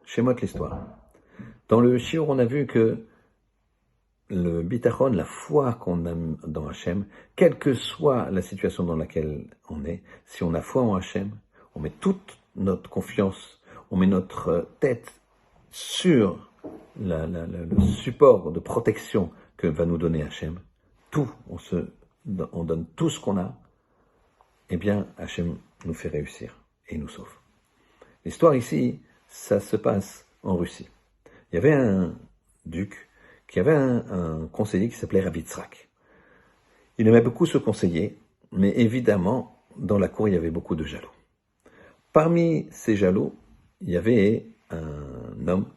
Shemot l'histoire. Dans le shiur, on a vu que le bitachon, la foi qu'on a dans Hachem, quelle que soit la situation dans laquelle on est, si on a foi en Hachem, on met toute notre confiance, on met notre tête sur le support de protection que va nous donner Hachem, tout, on donne tout ce qu'on a, eh bien Hachem nous fait réussir et nous sauve. L'histoire ici, ça se passe en Russie. Il y avait un duc qui avait un conseiller qui s'appelait Rav Yitzhak. Il aimait beaucoup ce conseiller, mais évidemment, dans la cour, il y avait beaucoup de jaloux. Parmi ces jaloux, il y avait un homme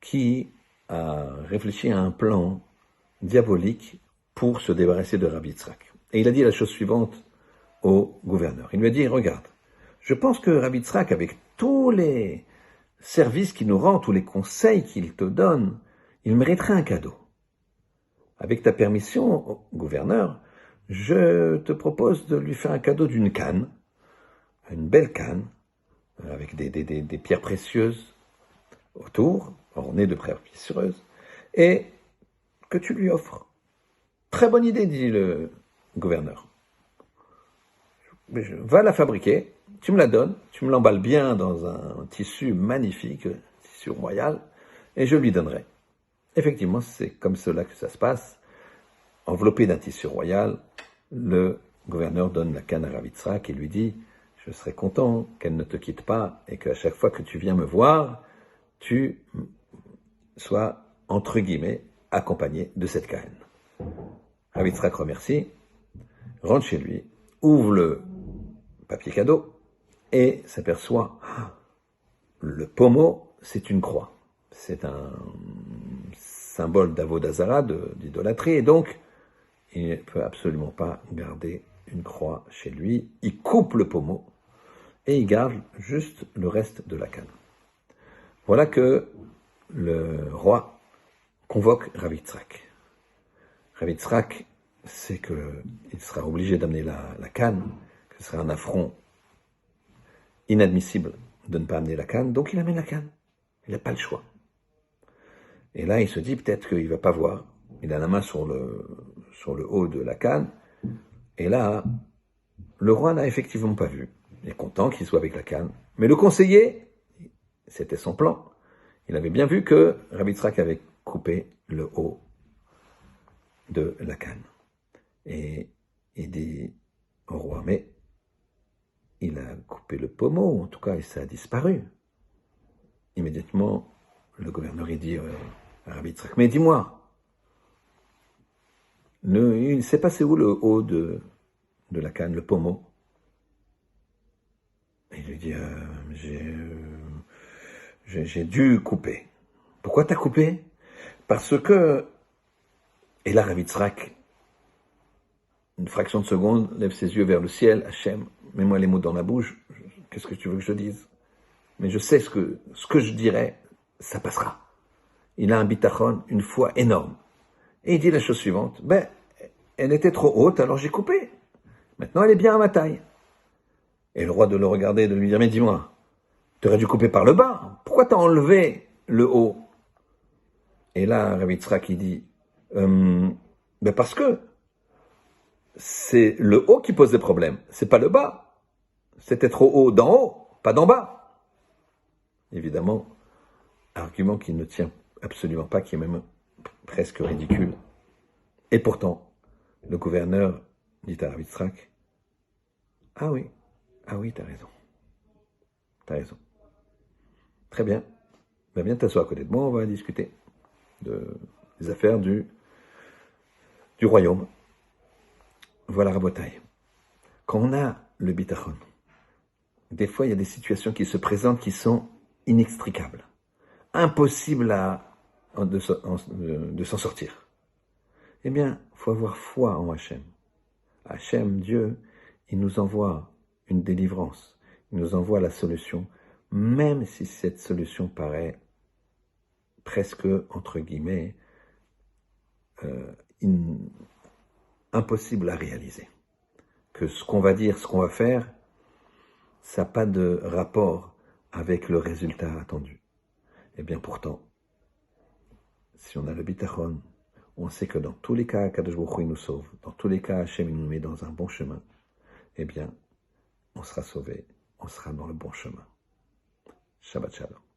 qui a réfléchi à un plan diabolique pour se débarrasser de Rav Yitzhak. Et il a dit la chose suivante au gouverneur. Il lui a dit, regarde, je pense que Rav Yitzhak, avec tous les services qu'il nous rend, tous les conseils qu'il te donne, il mériterait un cadeau. Avec ta permission, gouverneur, je te propose de lui faire un cadeau d'une canne, une belle canne, avec des pierres précieuses autour, ornées de pierres précieuses, et que tu lui offres. Très bonne idée, dit le gouverneur. Va la fabriquer, tu me la donnes, tu me l'emballes bien dans un tissu magnifique, tissu royal, et je lui donnerai. Effectivement, c'est comme cela que ça se passe. Enveloppé d'un tissu royal, le gouverneur donne la canne à Rav Yitzhak et lui dit « Je serais content qu'elle ne te quitte pas et qu'à chaque fois que tu viens me voir, tu sois, entre guillemets, accompagné de cette canne. » Rav Yitzhak remercie, rentre chez lui, ouvre le papier cadeau et s'aperçoit le pommeau, c'est une croix. C'est un symbole d'Avodah Zara, d'idolâtrie, et donc il ne peut absolument pas garder une croix chez lui. Il coupe le pommeau et il garde juste le reste de la canne. Voilà que le roi convoque Rav Yitzhak. Rav Yitzhak sait qu'il sera obligé d'amener la canne, que ce sera un affront inadmissible de ne pas amener la canne, donc il amène la canne. Il n'a pas le choix. Et là, il se dit peut-être qu'il ne va pas voir. Il a la main sur le haut de la canne. Et là, le roi n'a effectivement pas vu. Il est content qu'il soit avec la canne. Mais le conseiller, c'était son plan. Il avait bien vu que Rav Yitzhak avait coupé le haut de la canne. Et il dit au roi, mais il a coupé le pommeau, en tout cas, et ça a disparu. Immédiatement, le gouverneur, il dit à Rav Yitzhak, mais dis-moi, il s'est passé où le haut de la canne, le pommeau? Et il lui dit, j'ai dû couper. Pourquoi t'as coupé? Parce que, et là Rav Yitzhak, une fraction de seconde, lève ses yeux vers le ciel, Hachem, mets-moi les mots dans la bouche, qu'est-ce que tu veux que je dise? Mais je sais ce que je dirais, ça passera. Il a un bitachon, une foi énorme. Et il dit la chose suivante, elle était trop haute, alors j'ai coupé. Maintenant, elle est bien à ma taille. Et le roi de le regarder et de lui dire, mais dis-moi, tu aurais dû couper par le bas. Pourquoi t'as enlevé le haut? Et là, Rav Yitzhak, il dit, parce que c'est le haut qui pose des problèmes, c'est pas le bas. C'était trop haut d'en haut, pas d'en bas. Évidemment, argument qui ne tient absolument pas, qui est même presque ridicule. Et pourtant, le gouverneur dit à Rav Yitzhak, ah oui, t'as raison. Très bien. Viens t'asseoir à côté de moi, on va discuter des affaires du royaume. Voilà, Rabotai. Quand on a le bitachon, des fois il y a des situations qui se présentent qui sont inextricables, impossibles de s'en sortir. Eh bien, il faut avoir foi en Hachem. Hachem, Dieu, il nous envoie une délivrance, il nous envoie la solution, même si cette solution paraît presque, entre guillemets, impossible à réaliser. Que ce qu'on va dire, ce qu'on va faire, ça n'a pas de rapport avec le résultat attendu. Eh bien pourtant, si on a le bitachon, on sait que dans tous les cas, Kadosh Baruch Hu, il nous sauve. Dans tous les cas, Hachem il nous met dans un bon chemin. Eh bien, on sera sauvé, on sera dans le bon chemin. Shabbat Shalom.